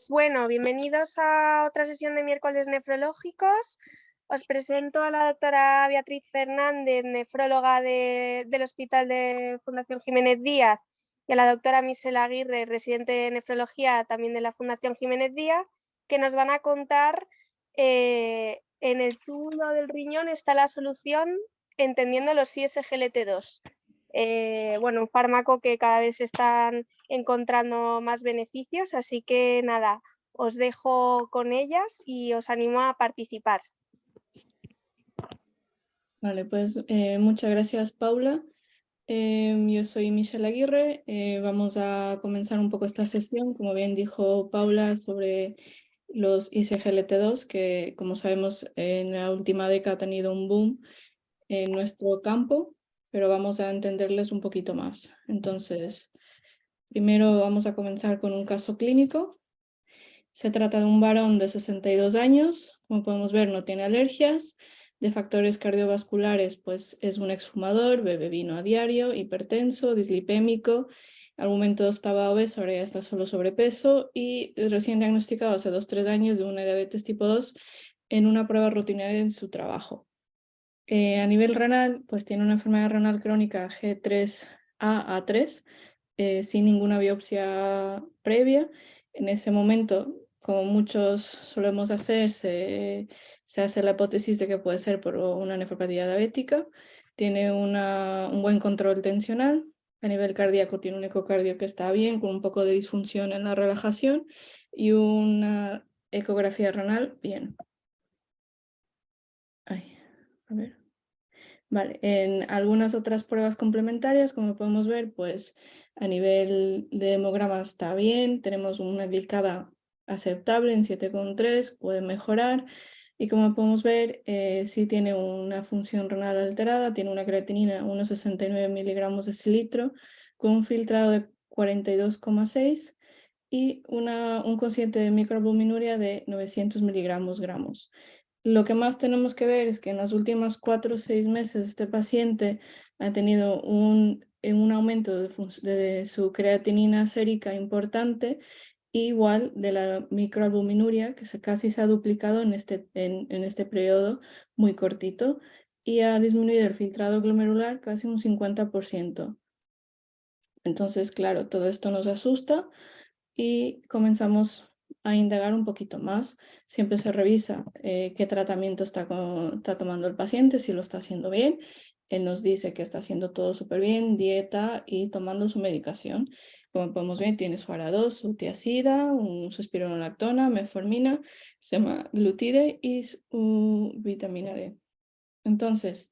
Bueno, bienvenidos a otra sesión de miércoles nefrológicos. Os presento a la doctora Beatriz Fernández, nefróloga del Hospital de Fundación Jiménez Díaz, y a la doctora Michelle Aguirre, residente de nefrología también de la Fundación Jiménez Díaz, que nos van a contar en el túbulo del riñón está la solución entendiendo los ISGLT2. Bueno, un fármaco que cada vez están encontrando más beneficios, así que nada, os dejo con ellas y os animo a participar. Vale, pues muchas gracias, Paula. Yo soy Michelle Aguirre. Vamos a comenzar un poco esta sesión, como bien dijo Paula, sobre los ISGLT2, que como sabemos en la última década ha tenido un boom en nuestro campo, pero vamos a entenderles un poquito más. Entonces, primero vamos a comenzar con un caso clínico. Se trata de un varón de 62 años, como podemos ver no tiene alergias, de factores cardiovasculares pues es un exfumador, bebe vino a diario, hipertenso, dislipémico, al momento estaba obeso, ahora ya está solo sobrepeso y recién diagnosticado hace 2-3 años de una diabetes tipo 2 en una prueba rutinaria en su trabajo. A nivel renal, pues tiene una enfermedad renal crónica G3A-A3, sin ninguna biopsia previa. En ese momento, como muchos solemos hacer, se hace la hipótesis de que puede ser por una nefropatía diabética. Tiene un buen control tensional. A nivel cardíaco tiene un ecocardio que está bien, con un poco de disfunción en la relajación y una ecografía renal bien. Ay, a ver. Vale, en algunas otras pruebas complementarias, como podemos ver, pues a nivel de hemograma está bien, tenemos una glicada aceptable en 7,3, puede mejorar, y como podemos ver, sí tiene una función renal alterada, tiene una creatinina 1,69 miligramos de cilitro, con un filtrado de 42,6 y un cociente de microalbuminuria de 900 miligramos gramos. Lo que más tenemos que ver es que en las últimas 4 o 6 meses este paciente ha tenido un aumento de su creatinina sérica importante, igual de la microalbuminuria, que casi se ha duplicado en este periodo muy cortito, y ha disminuido el filtrado glomerular casi un 50%. Entonces, claro, todo esto nos asusta y comenzamos a indagar un poquito más. Siempre se revisa qué tratamiento está tomando el paciente, si lo está haciendo bien. Él nos dice que está haciendo todo súper bien, dieta y tomando su medicación. Como podemos ver, tiene su ARA2, su tiazida, su espironolactona, metformina, semaglutide y su vitamina D. Entonces,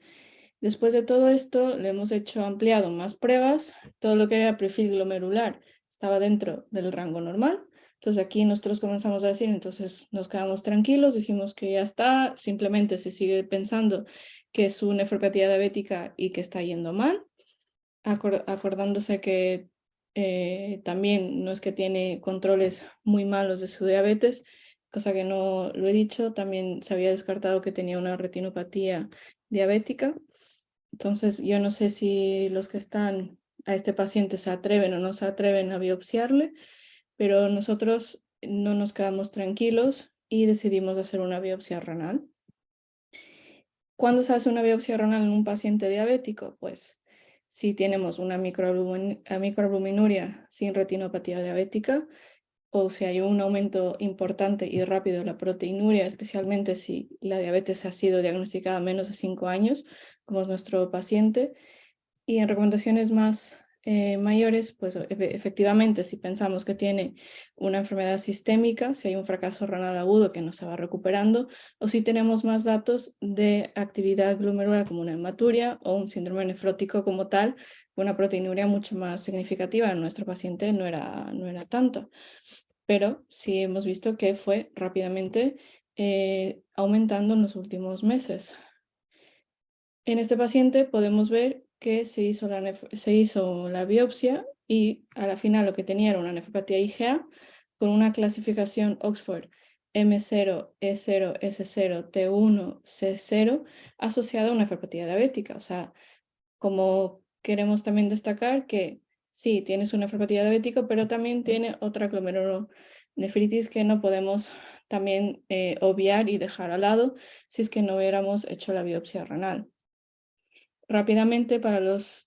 después de todo esto, le hemos ampliado más pruebas. Todo lo que era perfil glomerular estaba dentro del rango normal. Entonces aquí nosotros comenzamos a decir, entonces nos quedamos tranquilos, decimos que ya está, simplemente se sigue pensando que es una nefropatía diabética y que está yendo mal, acordándose que también no es que tiene controles muy malos de su diabetes, cosa que no lo he dicho, también se había descartado que tenía una retinopatía diabética. Entonces yo no sé si los que están a este paciente se atreven o no se atreven a biopsiarle, pero nosotros no nos quedamos tranquilos y decidimos hacer una biopsia renal. ¿Cuándo se hace una biopsia renal en un paciente diabético? Pues si tenemos una microalbuminuria sin retinopatía diabética, o si hay un aumento importante y rápido de la proteinuria, especialmente si la diabetes ha sido diagnosticada a menos de 5 años, como es nuestro paciente. Y en recomendaciones más mayores, pues efectivamente, si pensamos que tiene una enfermedad sistémica, si hay un fracaso renal agudo que no se va recuperando, o si tenemos más datos de actividad glomerular como una hematuria o un síndrome nefrótico como tal, una proteinuria mucho más significativa en nuestro paciente no era tanta. Pero sí hemos visto que fue rápidamente aumentando en los últimos meses. En este paciente podemos ver que se hizo la biopsia y a la final lo que tenía era una nefropatía IgA con una clasificación Oxford M0, E0, S0, T1, C0 asociada a una nefropatía diabética. O sea, como queremos también destacar que sí, tienes una nefropatía diabética, pero también tiene otra Nefritis que no podemos también obviar y dejar al lado si es que no hubiéramos hecho la biopsia renal. Rápidamente, para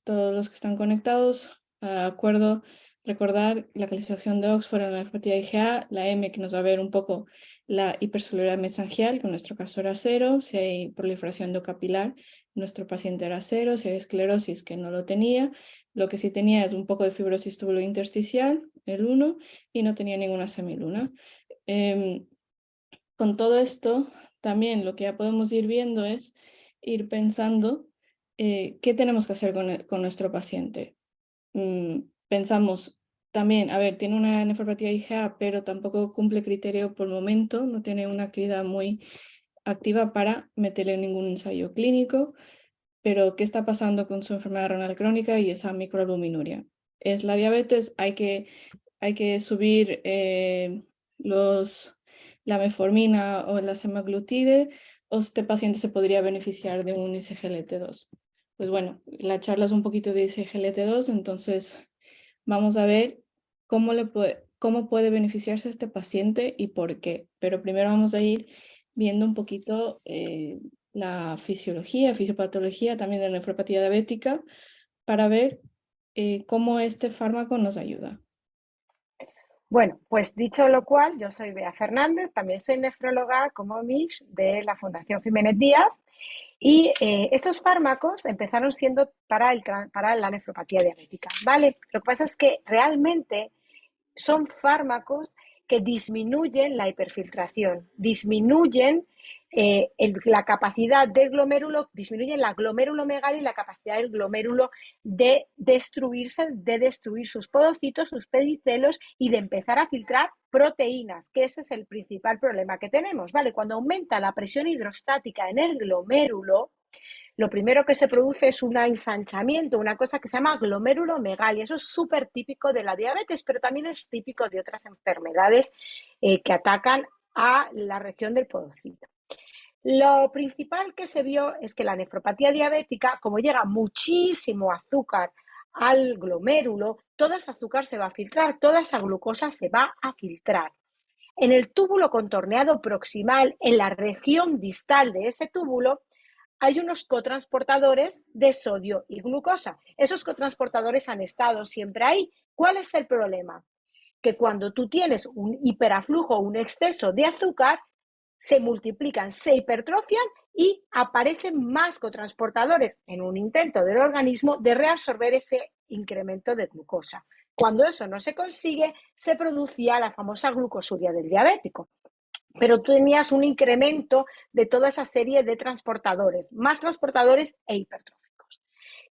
todos los que están conectados, acuerdo recordar la clasificación de Oxford en la nefropatía IgA, la M que nos va a ver un poco la hipercelularidad mesangial, que en nuestro caso era 0, si hay proliferación endocapilar, nuestro paciente era 0, si hay esclerosis que no lo tenía, lo que sí tenía es un poco de fibrosis tubulointersticial, el 1, y no tenía ninguna semiluna. Con todo esto, también lo que ya podemos ir viendo es ir pensando qué tenemos que hacer con nuestro paciente. Pensamos también, a ver, tiene una nefropatía IgA, pero tampoco cumple criterio por el momento, no tiene una actividad muy activa para meterle ningún ensayo clínico, pero ¿qué está pasando con su enfermedad renal crónica y esa microalbuminuria? Es la diabetes, hay que subir la metformina o la semaglutide, o este paciente se podría beneficiar de un ISGLT2. Pues bueno, la charla es un poquito de ISGLT2, entonces vamos a ver cómo puede beneficiarse este paciente y por qué. Pero primero vamos a ir viendo un poquito la fisiología, fisiopatología también de la nefropatía diabética para ver cómo este fármaco nos ayuda. Bueno, pues dicho lo cual, yo soy Bea Fernández, también soy nefróloga como Mish de la Fundación Jiménez Díaz y estos fármacos empezaron siendo para la nefropatía diabética, ¿vale? Lo que pasa es que realmente son fármacos que disminuyen la hiperfiltración, disminuyen la capacidad del glomérulo, disminuyen la glomerulomegalia y la capacidad del glomérulo de destruirse, de destruir sus podocitos, sus pedicelos y de empezar a filtrar proteínas, que ese es el principal problema que tenemos, ¿vale? Cuando aumenta la presión hidrostática en el glomérulo, lo primero que se produce es un ensanchamiento, una cosa que se llama glomerulomegalia. Eso es súper típico de la diabetes, pero también es típico de otras enfermedades que atacan a la región del podocito. Lo principal que se vio es que la nefropatía diabética, como llega muchísimo azúcar al glomérulo, toda esa azúcar se va a filtrar, toda esa glucosa se va a filtrar. En el túbulo contorneado proximal, en la región distal de ese túbulo, hay unos cotransportadores de sodio y glucosa. Esos cotransportadores han estado siempre ahí. ¿Cuál es el problema? Que cuando tú tienes un hiperaflujo, un exceso de azúcar, se multiplican, se hipertrofian y aparecen más cotransportadores en un intento del organismo de reabsorber ese incremento de glucosa. Cuando eso no se consigue, se producía la famosa glucosuria del diabético. Pero tú tenías un incremento de toda esa serie de transportadores, más transportadores e hipertróficos.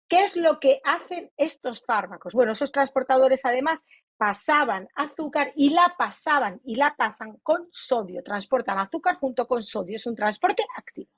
¿Qué es lo que hacen estos fármacos? Bueno, esos transportadores además pasaban azúcar y la pasan con sodio, transportan azúcar junto con sodio, es un transporte activo.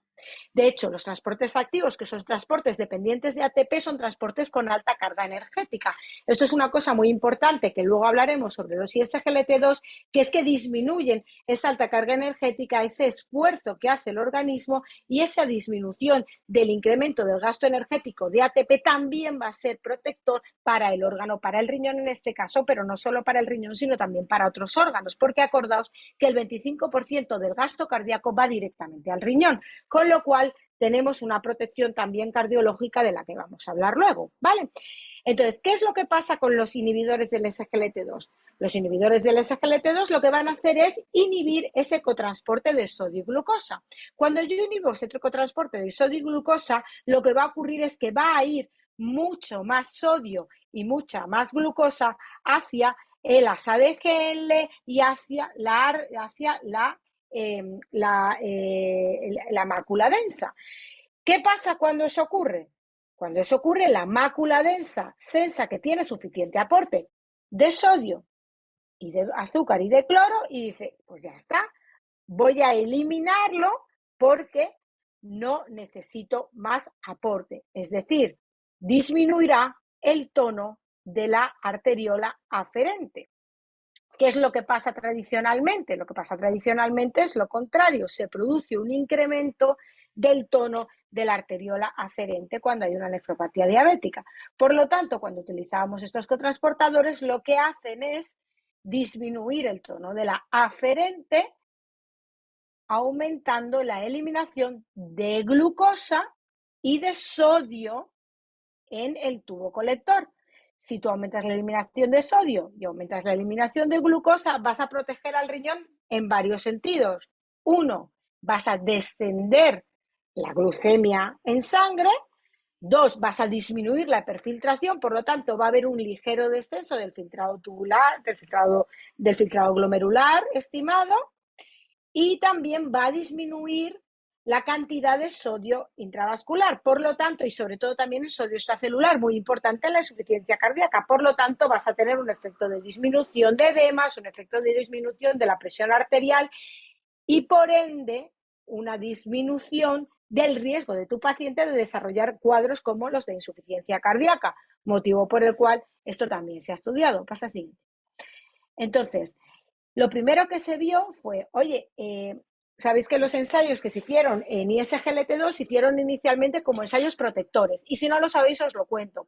De hecho, los transportes activos, que son transportes dependientes de ATP, son transportes con alta carga energética. Esto es una cosa muy importante que luego hablaremos sobre los ISGLT2, que es que disminuyen esa alta carga energética, ese esfuerzo que hace el organismo y esa disminución del incremento del gasto energético de ATP también va a ser protector para el órgano, para el riñón en este caso, pero no solo para el riñón, sino también para otros órganos, porque acordaos que el 25% del gasto cardíaco va directamente al riñón, con lo cual tenemos una protección también cardiológica de la que vamos a hablar luego, ¿vale? Entonces, ¿qué es lo que pasa con los inhibidores del SGLT2? Los inhibidores del SGLT2 lo que van a hacer es inhibir ese cotransporte de sodio y glucosa. Cuando yo inhibo ese cotransporte de sodio y glucosa, lo que va a ocurrir es que va a ir mucho más sodio y mucha más glucosa hacia el ASADGL y hacia la mácula densa. ¿Qué pasa cuando eso ocurre? Cuando eso ocurre, la mácula densa sensa que tiene suficiente aporte de sodio y de azúcar y de cloro y dice, pues ya está, voy a eliminarlo porque no necesito más aporte. Es decir, disminuirá el tono de la arteriola aferente. ¿Qué es lo que pasa tradicionalmente? Lo que pasa tradicionalmente es lo contrario, se produce un incremento del tono de la arteriola aferente cuando hay una nefropatía diabética. Por lo tanto, cuando utilizábamos estos cotransportadores, lo que hacen es disminuir el tono de la aferente, aumentando la eliminación de glucosa y de sodio en el tubo colector. Si tú aumentas la eliminación de sodio y aumentas la eliminación de glucosa, vas a proteger al riñón en varios sentidos. Uno, vas a descender la glucemia en sangre. Dos, vas a disminuir la perfiltración, por lo tanto va a haber un ligero descenso del filtrado tubular, del filtrado glomerular estimado, y también va a disminuir la cantidad de sodio intravascular, por lo tanto, y sobre todo también el sodio extracelular, muy importante en la insuficiencia cardíaca, por lo tanto vas a tener un efecto de disminución de edemas, un efecto de disminución de la presión arterial y por ende una disminución del riesgo de tu paciente de desarrollar cuadros como los de insuficiencia cardíaca, motivo por el cual esto también se ha estudiado. Pasa siguiente. Entonces, lo primero que se vio fue, oye, sabéis que los ensayos que se hicieron en ISGLT2 se hicieron inicialmente como ensayos protectores, y si no lo sabéis os lo cuento.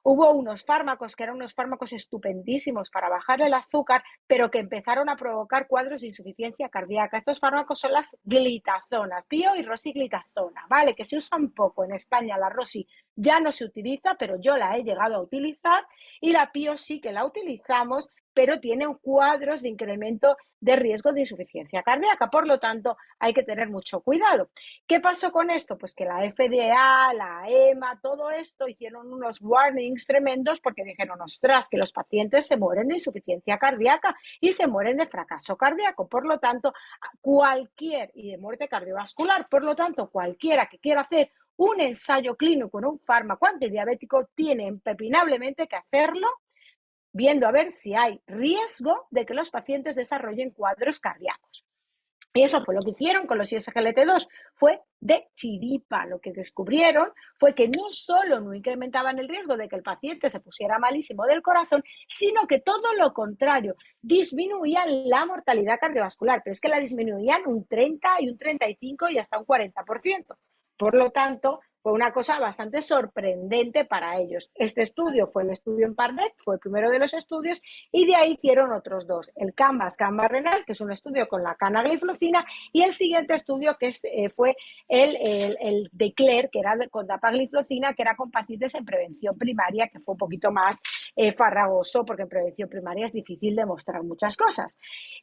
Hubo unos fármacos que eran unos fármacos estupendísimos para bajar el azúcar, pero que empezaron a provocar cuadros de insuficiencia cardíaca. Estos fármacos son las glitazonas, pio y rosiglitazona, ¿vale? Que se usan poco. En España la rosi ya no se utiliza, pero yo la he llegado a utilizar, y la pio sí que la utilizamos, pero tienen cuadros de incremento de riesgo de insuficiencia cardíaca. Por lo tanto, hay que tener mucho cuidado. ¿Qué pasó con esto? Pues que la FDA, la EMA, todo esto hicieron unos warnings tremendos porque dijeron, ostras, que los pacientes se mueren de insuficiencia cardíaca y se mueren de fracaso cardíaco. Por lo tanto, y de muerte cardiovascular. Por lo tanto, cualquiera que quiera hacer un ensayo clínico en un fármaco antidiabético tiene impepinablemente que hacerlo viendo a ver si hay riesgo de que los pacientes desarrollen cuadros cardíacos. Y eso fue lo que hicieron con los ISGLT2, fue de chiripa. Lo que descubrieron fue que no solo no incrementaban el riesgo de que el paciente se pusiera malísimo del corazón, sino que todo lo contrario, disminuían la mortalidad cardiovascular, pero es que la disminuían un 30 y un 35 y hasta un 40%. Por lo tanto, fue una cosa bastante sorprendente para ellos. Este estudio fue el estudio en Pardet, fue el primero de los estudios, y de ahí hicieron otros dos. El CANVAS renal, que es un estudio con la canagliflozina, y el siguiente estudio que fue el DECLARE, que era con dapagliflozina, que era con pacientes en prevención primaria, que fue un poquito más farragoso, porque en prevención primaria es difícil demostrar muchas cosas.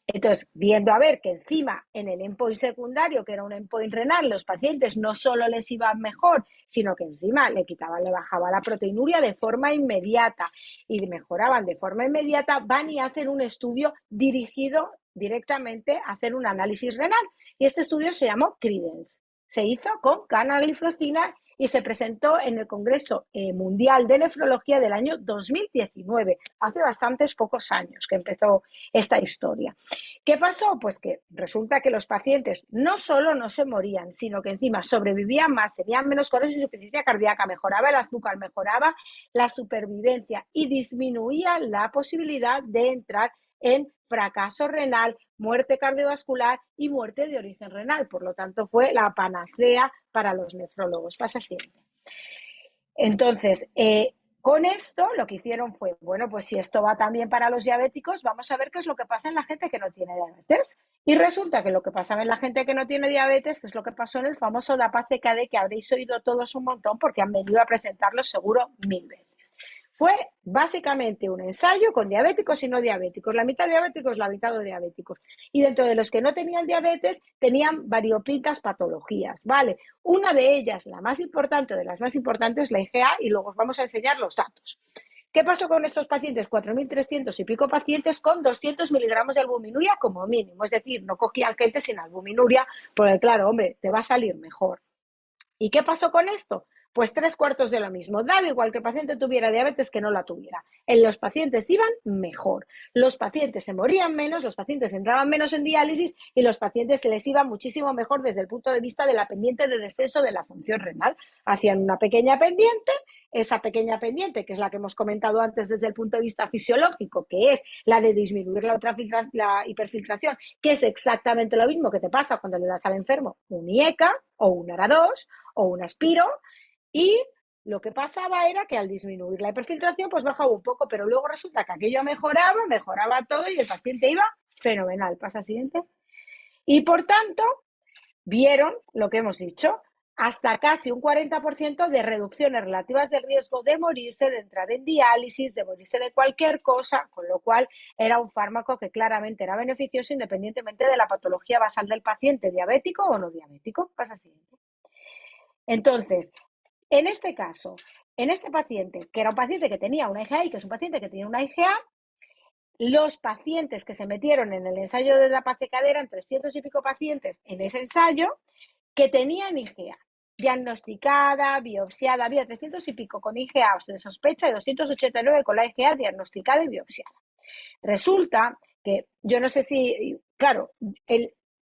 Entonces, viendo a ver que encima en el endpoint secundario, que era un endpoint renal, los pacientes no solo les iba mejor, sino que encima le bajaba la proteinuria de forma inmediata y mejoraban de forma inmediata, van y hacen un estudio dirigido directamente a hacer un análisis renal. Y este estudio se llamó CREDENCE. Se hizo con canagliflozina y se presentó en el Congreso Mundial de Nefrología del año 2019, hace bastantes pocos años que empezó esta historia. ¿Qué pasó? Pues que resulta que los pacientes no solo no se morían, sino que encima sobrevivían más, tenían menos cuadros de insuficiencia cardíaca, mejoraba el azúcar, mejoraba la supervivencia y disminuía la posibilidad de entrar en fracaso renal, muerte cardiovascular y muerte de origen renal. Por lo tanto, fue la panacea para los nefrólogos. Pasa siguiente. Entonces, con esto lo que hicieron fue, bueno, pues si esto va también para los diabéticos, vamos a ver qué es lo que pasa en la gente que no tiene diabetes. Y resulta que lo que pasa en la gente que no tiene diabetes es lo que pasó en el famoso DAPA-CKD, que habréis oído todos un montón porque han venido a presentarlo seguro 1000 veces. Fue básicamente un ensayo con diabéticos y no diabéticos. La mitad diabéticos, la mitad no diabéticos. Y dentro de los que no tenían diabetes, tenían variopintas patologías, ¿vale? Una de ellas, la más importante, de las más importantes, la IgA, y luego os vamos a enseñar los datos. ¿Qué pasó con estos pacientes? 4.300 y pico pacientes con 200 miligramos de albuminuria como mínimo. Es decir, no cogían gente sin albuminuria, porque claro, hombre, te va a salir mejor. ¿Y qué pasó con esto? Pues 3/4 de lo mismo. Daba igual que el paciente tuviera diabetes que no la tuviera. En los pacientes iban mejor. Los pacientes se morían menos, los pacientes entraban menos en diálisis y los pacientes se les iba muchísimo mejor desde el punto de vista de la pendiente de descenso de la función renal. Hacían una pequeña pendiente, esa pequeña pendiente, que es la que hemos comentado antes desde el punto de vista fisiológico, que es la de disminuir la hiperfiltración, que es exactamente lo mismo que te pasa cuando le das al enfermo un IECA o un ARA2 o un aspiro, y lo que pasaba era que al disminuir la hiperfiltración pues bajaba un poco, pero luego resulta que aquello mejoraba todo y el paciente iba fenomenal. Pasa siguiente. Y por tanto, vieron lo que hemos dicho, hasta casi un 40% de reducciones relativas del riesgo de morirse, de entrar en diálisis, de morirse de cualquier cosa, con lo cual era un fármaco que claramente era beneficioso independientemente de la patología basal del paciente, diabético o no diabético. Pasa siguiente. Entonces, en este caso, en este paciente, que era un paciente que tenía una IgA y que es un paciente que tenía una IgA, los pacientes que se metieron en el ensayo de la pacecadera, eran 300 y pico pacientes en ese ensayo, que tenían IgA diagnosticada, biopsiada, había 300 y pico con IgA de sospecha y 289 con la IgA diagnosticada y biopsiada. Resulta que, yo no sé si, claro,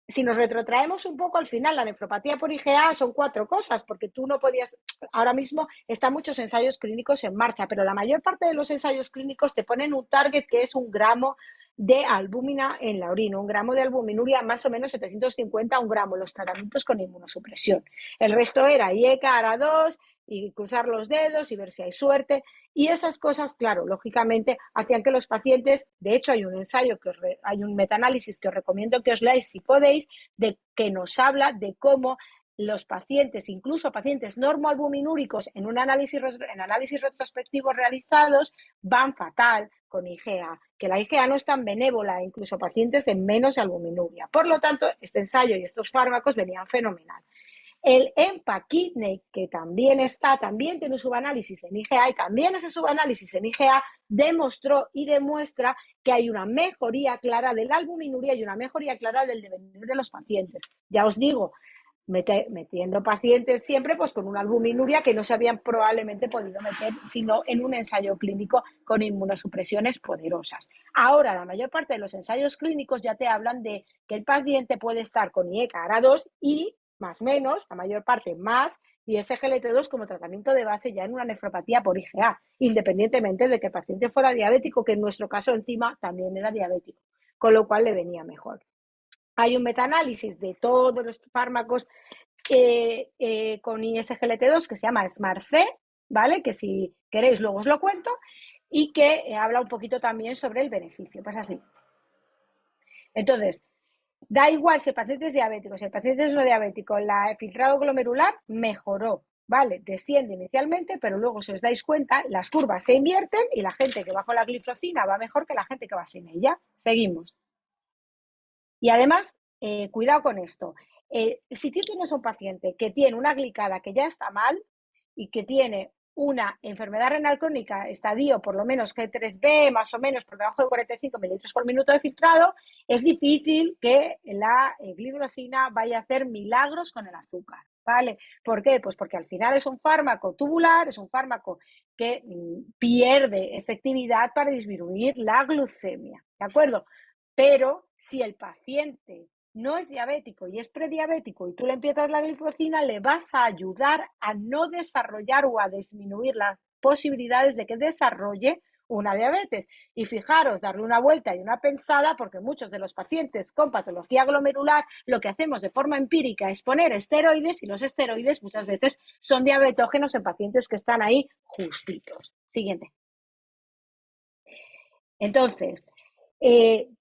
si nos retrotraemos un poco, al final la nefropatía por IgA son 4 cosas, porque tú no podías, ahora mismo están muchos ensayos clínicos en marcha, pero la mayor parte de los ensayos clínicos te ponen un target que es 1 gramo de albúmina en la orina, 1 gramo de albuminuria, más o menos 750 a 1 gramo, los tratamientos con inmunosupresión. El resto era IECA, ARA2 y cruzar los dedos y ver si hay suerte. Y esas cosas, claro, lógicamente hacían que los pacientes, de hecho hay un ensayo, hay un metaanálisis que os recomiendo que os leáis si podéis, que nos habla de cómo los pacientes, incluso pacientes normoalbuminúricos en análisis retrospectivos realizados, van fatal con IgA, que la IgA no es tan benévola, incluso pacientes en menos de albuminuria. Por lo tanto, este ensayo y estos fármacos venían fenomenal. El EMPA-KIDNEY, que también tiene un subanálisis en IgA y también ese subanálisis en IgA demostró y demuestra que hay una mejoría clara de la albuminuria y una mejoría clara del devenir de los pacientes. Ya os digo, metiendo pacientes siempre pues con una albuminuria que no se habían probablemente podido meter sino en un ensayo clínico con inmunosupresiones poderosas. Ahora, la mayor parte de los ensayos clínicos ya te hablan de que el paciente puede estar con IECA ARA2 y más menos, la mayor parte más, y SGLT2 como tratamiento de base ya en una nefropatía por IgA, independientemente de que el paciente fuera diabético, que en nuestro caso encima también era diabético, con lo cual le venía mejor. Hay un metaanálisis de todos los fármacos con ISGLT2 que se llama SMART-C, ¿vale? Que si queréis luego os lo cuento, y que habla un poquito también sobre el beneficio. Pasa así. Entonces, da igual si el paciente es diabético, si el paciente es no diabético, el filtrado glomerular mejoró, ¿vale? Desciende inicialmente, pero luego, si os dais cuenta, las curvas se invierten y la gente que va con la glifosina va mejor que la gente que va sin ella. Seguimos. Y además, cuidado con esto. Si tú tienes un paciente que tiene una glicada que ya está mal y que tiene una enfermedad renal crónica, estadio por lo menos G3B, más o menos por debajo de 45 mililitros por minuto de filtrado, es difícil que la glifosina vaya a hacer milagros con el azúcar, ¿vale? ¿Por qué? Pues porque al final es un fármaco tubular, es un fármaco que pierde efectividad para disminuir la glucemia, ¿de acuerdo? Pero si el paciente no es diabético y es prediabético y tú le empiezas la glifosina, le vas a ayudar a no desarrollar o a disminuir las posibilidades de que desarrolle una diabetes. Y fijaros, darle una vuelta y una pensada, porque muchos de los pacientes con patología glomerular lo que hacemos de forma empírica es poner esteroides y los esteroides muchas veces son diabetógenos en pacientes que están ahí justitos. Siguiente. Entonces, ¿qué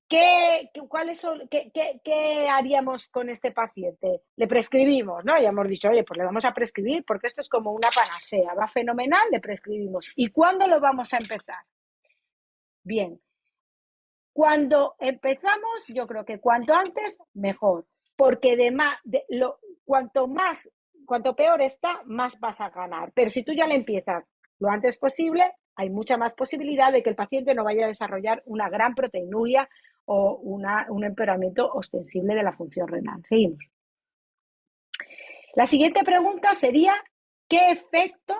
haríamos con este paciente? Le prescribimos, ¿no? Ya hemos dicho, oye, pues le vamos a prescribir porque esto es como una panacea, va fenomenal, le prescribimos. ¿Y cuándo lo vamos a empezar? Bien, cuando empezamos, yo creo que cuanto antes, mejor, porque cuanto peor está, más vas a ganar. Pero si tú ya le empiezas lo antes posible, hay mucha más posibilidad de que el paciente no vaya a desarrollar una gran proteinuria o un empeoramiento ostensible de la función renal. Seguimos. La siguiente pregunta sería, ¿qué efecto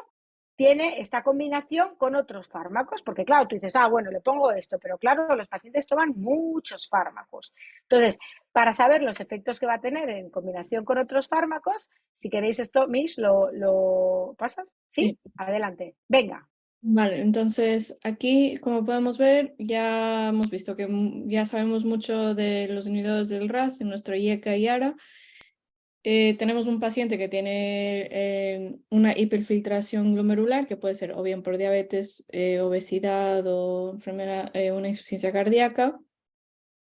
tiene esta combinación con otros fármacos? Porque claro, tú dices, bueno, le pongo esto, pero claro, los pacientes toman muchos fármacos. Entonces, para saber los efectos que va a tener en combinación con otros fármacos, si queréis esto, Mish, ¿lo pasas? ¿Sí? Adelante. Venga. Vale, entonces aquí, como podemos ver, ya hemos visto que ya sabemos mucho de los inhibidores del RAS en nuestro IECA y ARA. tenemos un paciente que tiene una hiperfiltración glomerular, que puede ser o bien por diabetes, obesidad o enfermedad, una insuficiencia cardíaca.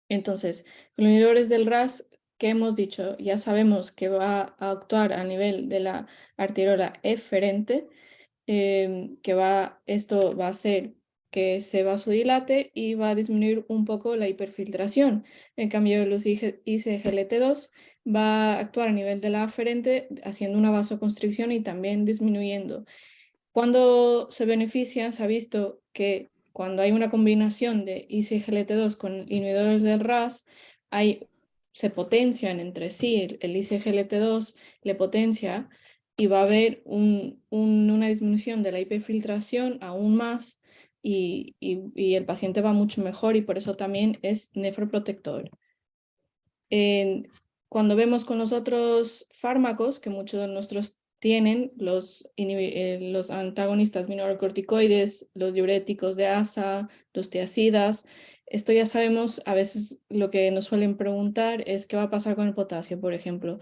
Entonces, con los inhibidores del RAS que hemos dicho, ya sabemos que va a actuar a nivel de la arteriola eferente, esto va a hacer que se vasodilate y va a disminuir un poco la hiperfiltración. En cambio, los ICGLT2 va a actuar a nivel de la aferente haciendo una vasoconstricción y también disminuyendo. Cuando se benefician, se ha visto que cuando hay una combinación de ICGLT2 con inhibidores del RAS, se potencian entre sí, el ICGLT2 le potencia y va a haber una disminución de la hiperfiltración aún más y el paciente va mucho mejor y por eso también es nefroprotector. Cuando vemos con los otros fármacos, que muchos de nuestros tienen, los antagonistas mineralocorticoides, los diuréticos de ASA, los tiacidas, esto ya sabemos, a veces lo que nos suelen preguntar es qué va a pasar con el potasio, por ejemplo.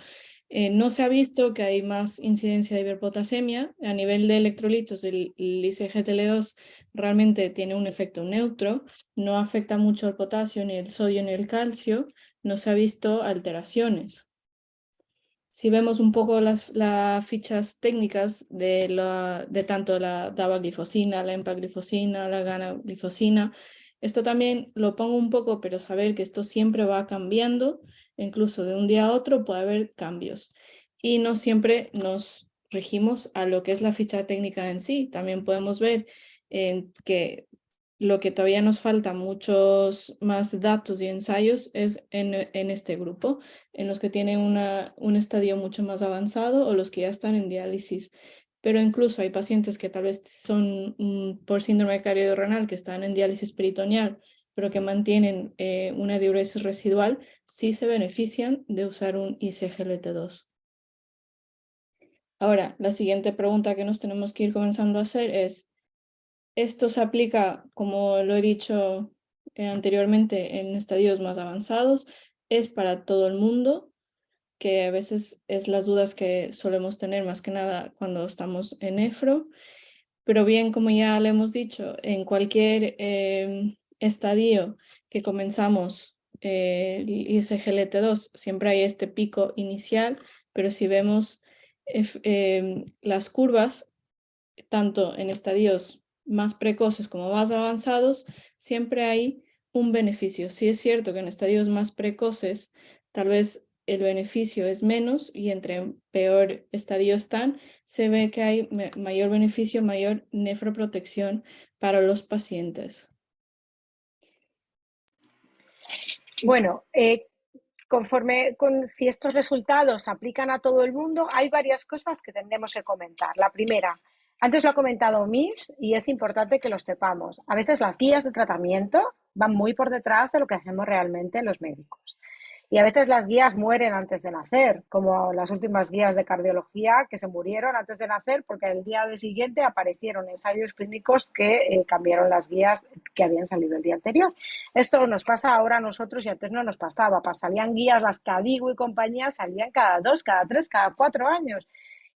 No se ha visto que hay más incidencia de hiperpotasemia. A nivel de electrolitos, el ICGTL2 realmente tiene un efecto neutro, no afecta mucho el potasio, ni el sodio, ni el calcio, no se ha visto alteraciones. Si vemos un poco las fichas técnicas de tanto la dapaglifosina, la empaglifosina, la ganaglifosina, esto también lo pongo un poco, pero saber que esto siempre va cambiando, incluso de un día a otro puede haber cambios. Y no siempre nos regimos a lo que es la ficha técnica en sí. También podemos ver que lo que todavía nos falta muchos más datos y ensayos es en este grupo, en los que tienen un estadio mucho más avanzado o los que ya están en diálisis. Pero incluso hay pacientes que tal vez son por síndrome cardiorenal que están en diálisis peritoneal, pero que mantienen una diuresis residual, sí se benefician de usar un ICGLT2. Ahora, la siguiente pregunta que nos tenemos que ir comenzando a hacer es, esto se aplica, como lo he dicho anteriormente, en estadios más avanzados, es para todo el mundo, que a veces es las dudas que solemos tener más que nada cuando estamos en nefro, pero bien, como ya le hemos dicho, en cualquier estadio que comenzamos el ISGLT2, siempre hay este pico inicial, pero si vemos las curvas, tanto en estadios más precoces como más avanzados, siempre hay un beneficio. Sí es cierto que en estadios más precoces tal vez el beneficio es menos y entre peor estadio están, se ve que hay mayor beneficio, mayor nefroprotección para los pacientes. Bueno, si estos resultados se aplican a todo el mundo, hay varias cosas que tendremos que comentar. La primera, antes lo ha comentado Mish y es importante que lo sepamos. A veces las guías de tratamiento van muy por detrás de lo que hacemos realmente los médicos. Y a veces las guías mueren antes de nacer, como las últimas guías de cardiología que se murieron antes de nacer porque el día siguiente aparecieron ensayos clínicos que cambiaron las guías que habían salido el día anterior. Esto nos pasa ahora a nosotros y antes no nos pasaba. Salían guías, las Cadigo y compañía, salían cada 2, cada 3, cada 4 años.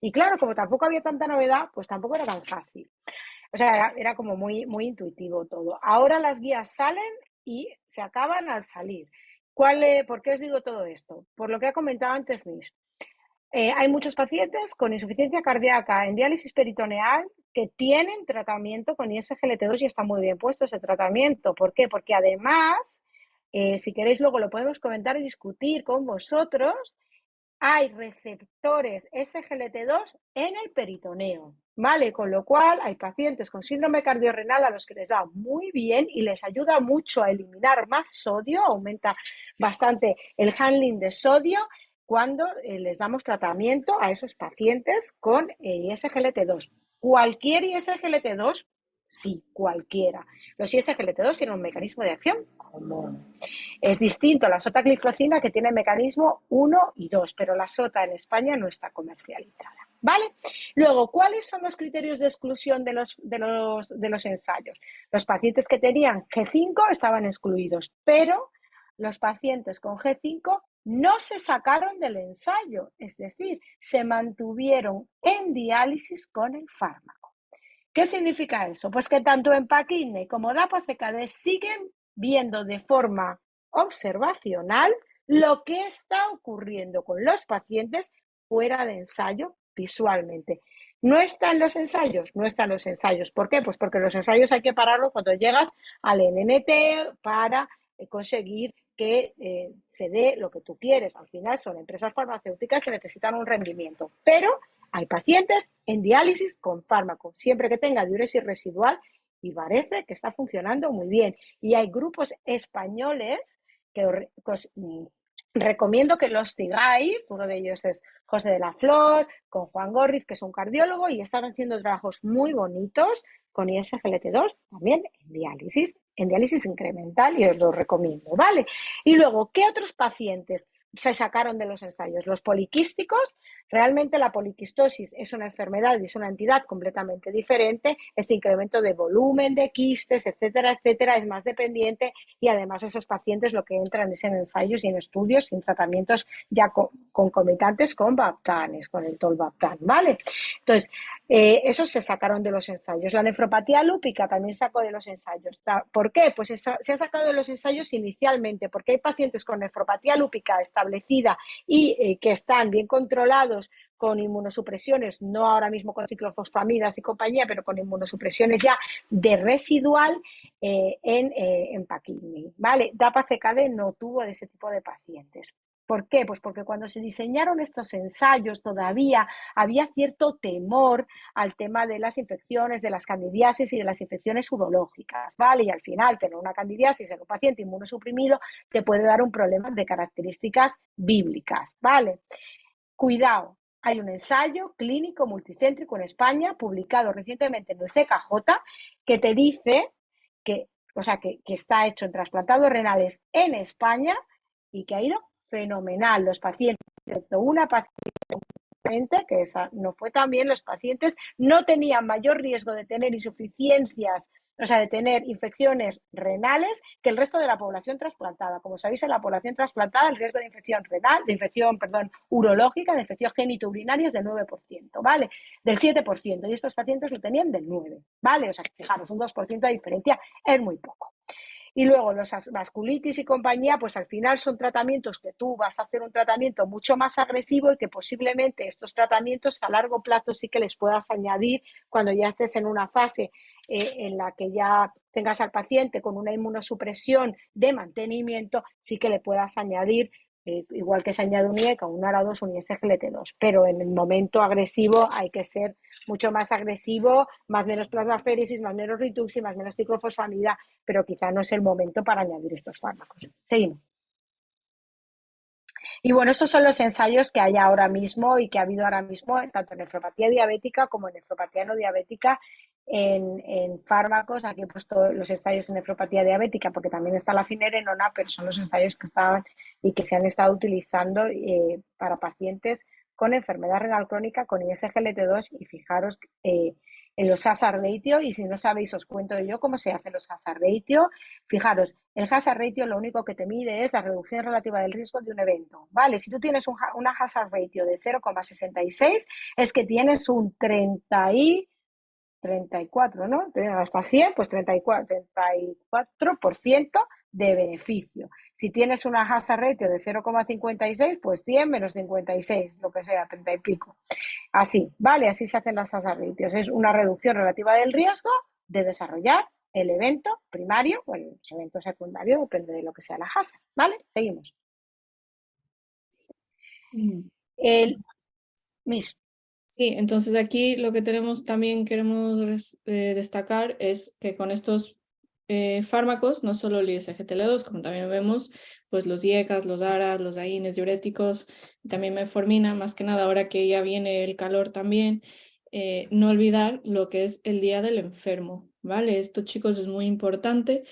Y claro, como tampoco había tanta novedad, pues tampoco era tan fácil. O sea, era como muy, muy intuitivo todo. Ahora las guías salen y se acaban al salir. ¿Por qué os digo todo esto? Por lo que ha comentado antes Mish. Hay muchos pacientes con insuficiencia cardíaca en diálisis peritoneal que tienen tratamiento con ISGLT2 y está muy bien puesto ese tratamiento. ¿Por qué? Porque además, si queréis luego lo podemos comentar y discutir con vosotros, hay receptores SGLT2 en el peritoneo, ¿vale? Con lo cual hay pacientes con síndrome cardiorrenal a los que les va muy bien y les ayuda mucho a eliminar más sodio, aumenta bastante el handling de sodio cuando les damos tratamiento a esos pacientes con ISGLT2. Cualquier ISGLT2, sí, cualquiera. Los ISGLT2 tienen un mecanismo de acción común. Es distinto a la sotagliflozina, que tiene mecanismo 1 y 2, pero la sota en España no está comercializada. ¿Vale? Luego, ¿cuáles son los criterios de exclusión de los ensayos? Los pacientes que tenían G5 estaban excluidos, pero los pacientes con G5 no se sacaron del ensayo, es decir, se mantuvieron en diálisis con el fármaco. ¿Qué significa eso? Pues que tanto Empaquine como Dapa-CKD siguen viendo de forma observacional lo que está ocurriendo con los pacientes fuera de ensayo visualmente. ¿No están los ensayos? No están los ensayos. ¿Por qué? Pues porque los ensayos hay que pararlos cuando llegas al NNT para conseguir que se dé lo que tú quieres. Al final son empresas farmacéuticas que necesitan un rendimiento, pero hay pacientes en diálisis con fármaco, siempre que tenga diuresis residual, y parece que está funcionando muy bien. Y hay grupos españoles que os recomiendo que los sigáis. Uno de ellos es José de la Flor, con Juan Gorriz, que es un cardiólogo, y están haciendo trabajos muy bonitos con ISGLT2, también en diálisis incremental, y os lo recomiendo, ¿vale? Y luego, ¿qué otros pacientes se sacaron de los ensayos? Los poliquísticos. Realmente la poliquistosis es una enfermedad y es una entidad completamente diferente. Este incremento de volumen de quistes, etcétera, etcétera, es más dependiente, y además esos pacientes lo que entran es en ensayos y en estudios y en tratamientos ya concomitantes con baptanes, con el tolvaptan, ¿vale? Entonces, esos se sacaron de los ensayos. La nefropatía lúpica también sacó de los ensayos. ¿Por qué? Pues se ha sacado de los ensayos inicialmente porque hay pacientes con nefropatía lúpica establecida y que están bien controlados con inmunosupresiones, no ahora mismo con ciclofosfamidas y compañía, pero con inmunosupresiones ya de residual en Paquini, ¿vale? Dapa-CKD no tuvo de ese tipo de pacientes. ¿Por qué? Pues porque cuando se diseñaron estos ensayos todavía había cierto temor al tema de las infecciones, de las candidiasis y de las infecciones urológicas, ¿vale? Y al final tener una candidiasis en un paciente inmunosuprimido te puede dar un problema de características bíblicas, ¿vale? Cuidado, hay un ensayo clínico multicéntrico en España publicado recientemente en el CKJ que te dice que, o sea, que está hecho en trasplantados renales en España y que ha ido fenomenal. Los pacientes, excepto una paciente, que esa no fue tan bien, los pacientes no tenían mayor riesgo de tener insuficiencias, o sea, de tener infecciones renales que el resto de la población trasplantada. Como sabéis, en la población trasplantada el riesgo de infección renal, de infección, urológica, de infección genitourinaria es del 9%, ¿vale? Del 7%, y estos pacientes lo tenían del 9%, ¿vale? O sea, fijaros, un 2% de diferencia es muy poco. Y luego los vasculitis y compañía, pues al final son tratamientos que tú vas a hacer un tratamiento mucho más agresivo y que posiblemente estos tratamientos a largo plazo sí que les puedas añadir cuando ya estés en una fase en la que ya tengas al paciente con una inmunosupresión de mantenimiento, sí que le puedas añadir, igual que se añade un IECA, un ARA2, un ISGLT2, pero en el momento agresivo hay que ser mucho más agresivo, más menos plasmaféresis, más menos rituxi, más menos ciclofosfamida, pero quizá no es el momento para añadir estos fármacos. Seguimos. Y bueno, estos son los ensayos que hay ahora mismo y que ha habido ahora mismo, tanto en nefropatía diabética como en nefropatía no diabética, en fármacos. Aquí he puesto los ensayos en nefropatía diabética porque también está la finerenona, pero son los ensayos que estaban y que se han estado utilizando para pacientes con enfermedad renal crónica con ISGLT2, y fijaros en los hazard ratio, y si no sabéis os cuento yo cómo se hacen los hazard ratio. Fijaros, el hazard ratio lo único que te mide es la reducción relativa del riesgo de un evento, ¿vale? Si tú tienes una hazard ratio de 0,66 es que tienes un 34, ¿no? Hasta 100, pues 34% de beneficio. Si tienes una hazard ratio de 0,56, pues 100 menos 56, lo que sea, 30 y pico. Así, ¿vale? Así se hacen las hazard ratios. Es una reducción relativa del riesgo de desarrollar el evento primario o el evento secundario, depende de lo que sea la hazard, ¿vale? Seguimos. Miss. Sí, entonces aquí lo que tenemos también queremos destacar es que con estos fármacos, no solo el ISGLT2, como también vemos, pues los IECAs, los ARAs, los AINES diuréticos, también metformina, más que nada ahora que ya viene el calor también, no olvidar lo que es el día del enfermo, ¿vale? Esto, chicos, es muy importante.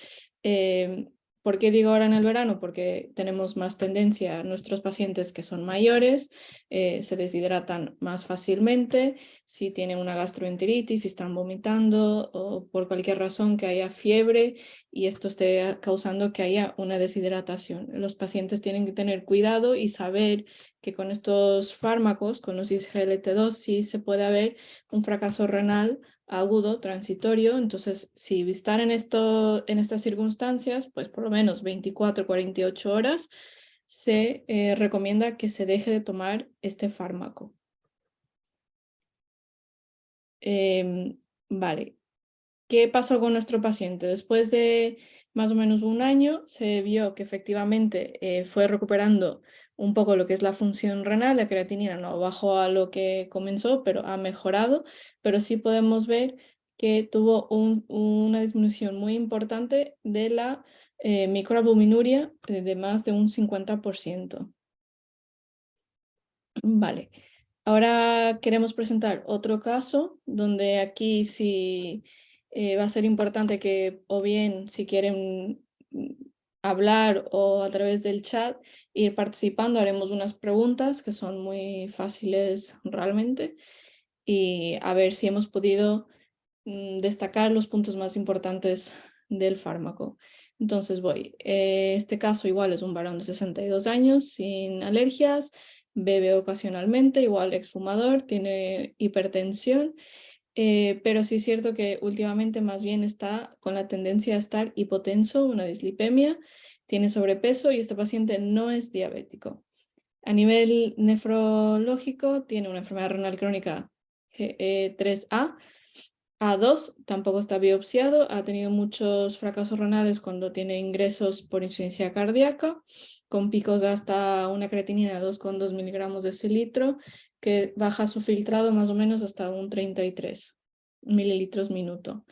¿Por qué digo ahora en el verano? Porque tenemos más tendencia a nuestros pacientes que son mayores, se deshidratan más fácilmente, si tienen una gastroenteritis, si están vomitando o por cualquier razón que haya fiebre y esto esté causando que haya una deshidratación. Los pacientes tienen que tener cuidado y saber que con estos fármacos, con los SGLT2, sí se puede haber un fracaso renal agudo, transitorio. Entonces, si están en estas circunstancias, pues por lo menos 24, 48 horas, se recomienda que se deje de tomar este fármaco. Vale. ¿Qué pasó con nuestro paciente? Después de más o menos un año, se vio que efectivamente fue recuperando un poco lo que es la función renal. La creatinina no bajó a lo que comenzó, pero ha mejorado. Pero sí podemos ver que tuvo una disminución muy importante de la microalbuminuria de más de un 50%. Vale. Ahora queremos presentar otro caso donde aquí sí va a ser importante que o bien si quieren hablar o a través del chat ir participando, haremos unas preguntas que son muy fáciles realmente y a ver si hemos podido destacar los puntos más importantes del fármaco. Entonces voy. Este caso igual es un varón de 62 años sin alergias, bebe ocasionalmente, igual exfumador, tiene hipertensión, pero sí es cierto que últimamente más bien está con la tendencia a estar hipotenso, una dislipemia, tiene sobrepeso y este paciente no es diabético. A nivel nefrológico tiene una enfermedad renal crónica 3A, A2 tampoco está biopsiado, ha tenido muchos fracasos renales cuando tiene ingresos por insuficiencia cardíaca, con picos hasta una creatinina de 2,2 miligramos de cilitro, que baja su filtrado más o menos hasta un 33 mililitros minuto.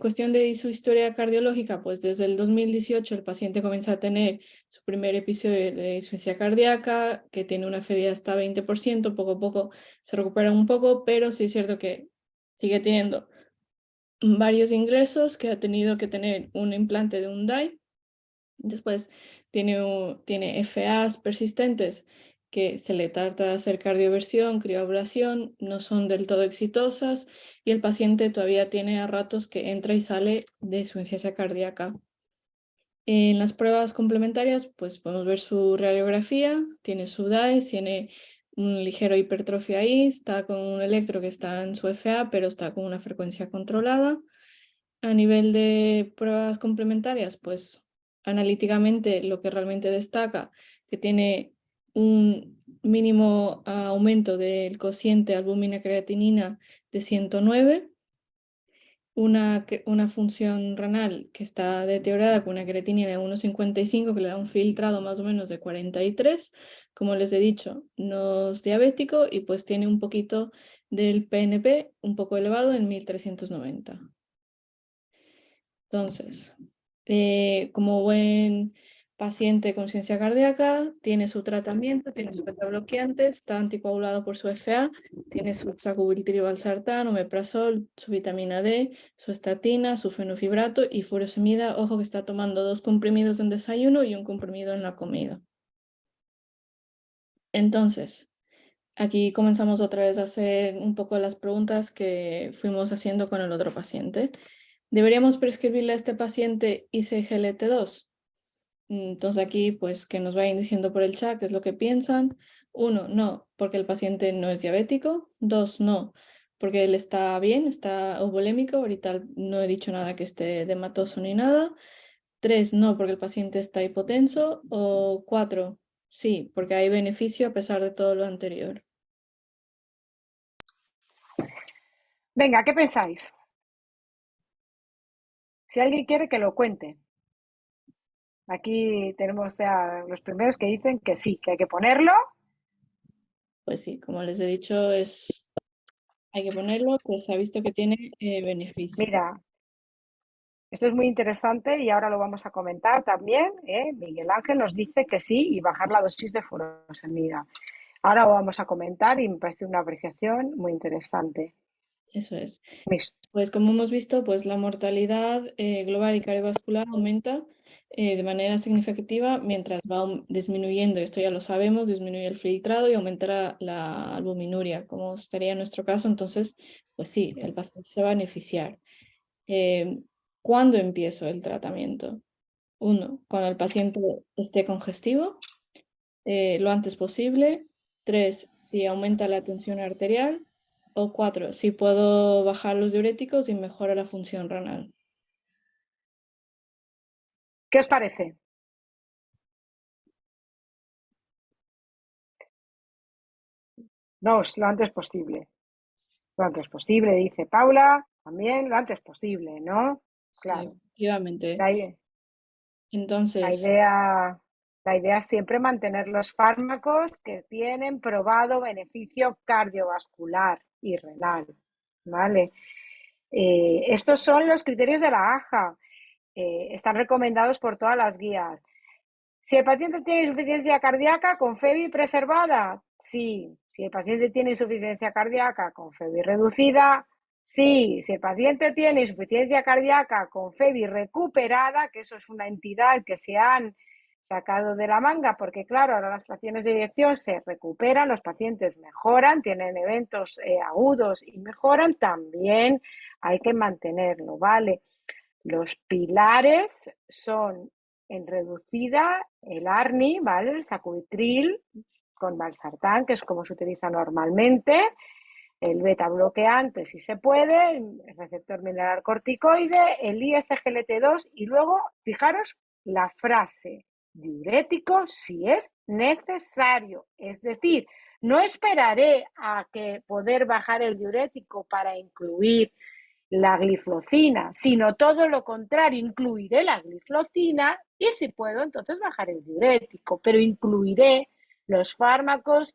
Cuestión de su historia cardiológica, pues desde el 2018 el paciente comienza a tener su primer episodio de insuficiencia cardíaca, que tiene una FEVIA hasta 20%, poco a poco se recupera un poco, pero sí es cierto que sigue teniendo varios ingresos, que ha tenido que tener un implante de un DAI. Después tiene FAs persistentes que se le trata de hacer cardioversión, crioablación, no son del todo exitosas y el paciente todavía tiene a ratos que entra y sale de su insuficiencia cardíaca. En las pruebas complementarias, pues podemos ver su radiografía, tiene su DAI, tiene un ligero hipertrofia ahí, está con un electro que está en su FA, pero está con una frecuencia controlada. A nivel de pruebas complementarias, pues analíticamente lo que realmente destaca, que tiene un mínimo aumento del cociente albúmina-creatinina de 109, una función renal que está deteriorada con una creatinina de 1,55 que le da un filtrado más o menos de 43. Como les he dicho, no es diabético y pues tiene un poquito del PNP un poco elevado en 1390. Entonces, como buen paciente con insuficiencia cardíaca, tiene su tratamiento, tiene su beta bloqueante, está anticoagulado por su FA, tiene su sacubitril/valsartán, omeprazol, su vitamina D, su estatina, su fenofibrato y furosemida. Ojo que está tomando 2 comprimidos en desayuno y un comprimido en la comida. Entonces, aquí comenzamos otra vez a hacer un poco las preguntas que fuimos haciendo con el otro paciente. ¿Deberíamos prescribirle a este paciente ISGLT2? Entonces aquí, pues, que nos vayan diciendo por el chat qué es lo que piensan. 1, no, porque el paciente no es diabético. 2, no, porque él está bien, está eubolémico. Ahorita no he dicho nada que esté de hematoso ni nada. 3, no, porque el paciente está hipotenso. O 4, sí, porque hay beneficio a pesar de todo lo anterior. Venga, ¿qué pensáis? Si alguien quiere que lo cuente. Aquí tenemos ya los primeros que dicen que sí, que hay que ponerlo. Pues sí, como les he dicho, hay que ponerlo, pues se ha visto que tiene beneficio. Mira, esto es muy interesante y ahora lo vamos a comentar también. Miguel Ángel nos dice que sí y bajar la dosis de furosemida. Ahora lo vamos a comentar y me parece una apreciación muy interesante. Eso es. Mish. Pues como hemos visto, pues la mortalidad global y cardiovascular aumenta de manera significativa mientras va disminuyendo, esto ya lo sabemos, disminuye el filtrado y aumenta la albuminuria, como estaría en nuestro caso. Entonces, pues sí, el paciente se va a beneficiar. ¿Cuándo empiezo el tratamiento? Uno, cuando el paciente esté congestivo, lo antes posible. Tres, si aumenta la tensión arterial. O cuatro, si puedo bajar los diuréticos y mejora la función renal. ¿Qué os parece? No, lo antes posible. Lo antes posible, dice Paula, también lo antes posible, ¿no? Sí, Claro. efectivamente. La, ide- la Entonces, idea, la idea es siempre mantener los fármacos que tienen probado beneficio cardiovascular y renal, ¿vale? Estos son los criterios de la AJA. Están recomendados por todas las guías. Si el paciente tiene insuficiencia cardíaca con FEBI preservada, sí. Si el paciente tiene insuficiencia cardíaca con FEBI reducida, sí. Si el paciente tiene insuficiencia cardíaca con FEBI recuperada, que eso es una entidad que se han sacado de la manga, porque claro, ahora las fracciones de eyección se recuperan, los pacientes mejoran, tienen eventos agudos y mejoran, también hay que mantenerlo, ¿vale? Los pilares son en reducida el ARNI, ¿vale? El sacubitril con valsartán, que es como se utiliza normalmente, el beta bloqueante si se puede, el receptor mineral corticoide, el ISGLT2 y luego, fijaros la frase, diurético si es necesario, es decir, no esperaré a que poder bajar el diurético para incluir la gliflocina, sino todo lo contrario, incluiré la gliflocina y si puedo entonces bajar el diurético, pero incluiré los fármacos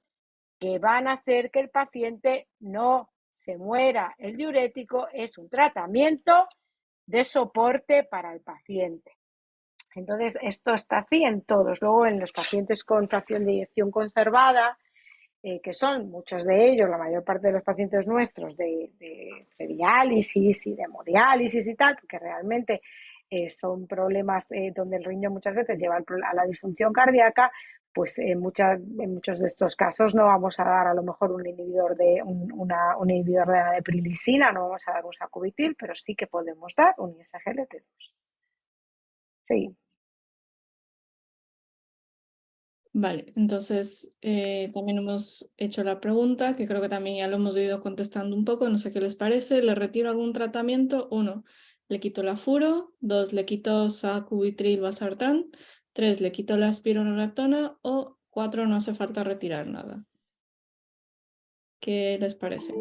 que van a hacer que el paciente no se muera. El diurético es un tratamiento de soporte para el paciente. Entonces, esto está así en todos. Luego, en los pacientes con fracción de eyección conservada, que son muchos de ellos, la mayor parte de los pacientes nuestros, de diálisis y de hemodiálisis y tal, porque realmente son problemas donde el riñón muchas veces lleva a la disfunción cardíaca, pues en muchos de estos casos no vamos a dar a lo mejor un inhibidor un inhibidor de la neprilisina, no vamos a dar un sacubitril, pero sí que podemos dar un ISGLT2. Sí. vale, entonces también hemos hecho la pregunta, que creo que también ya lo hemos ido contestando un poco, no sé qué les parece. ¿Le retiro algún tratamiento? Uno, le quito la furo. Dos, le quito sacubitril valsartán. Tres, le quito la espironolactona. O cuatro, no hace falta retirar nada. ¿Qué les parece?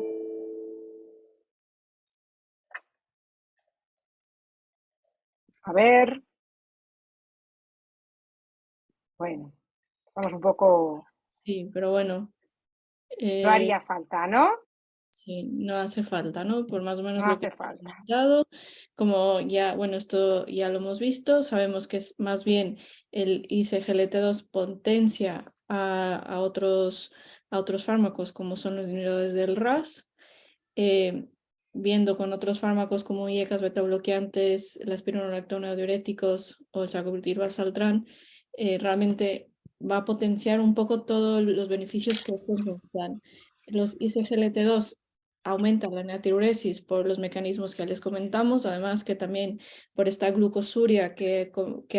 A ver, bueno, vamos un poco, Sí, pero bueno, no eh, haría falta, ¿no? sí, no hace falta, ¿no? Por más o menos No lo que hace he falta. comentado, como ya, bueno, esto ya lo hemos visto, sabemos que es más bien el ISGLT2 potencia a otros fármacos como son los inhibidores del RAS, eh, viendo con otros fármacos como IECAS, beta bloqueantes, la espironolactona, diuréticos o el sacubitril valsartán, realmente va a potenciar un poco todos los beneficios que estos nos dan. Los ISGLT2 aumentan la natriuresis por los mecanismos que les comentamos, además que también por esta glucosuria que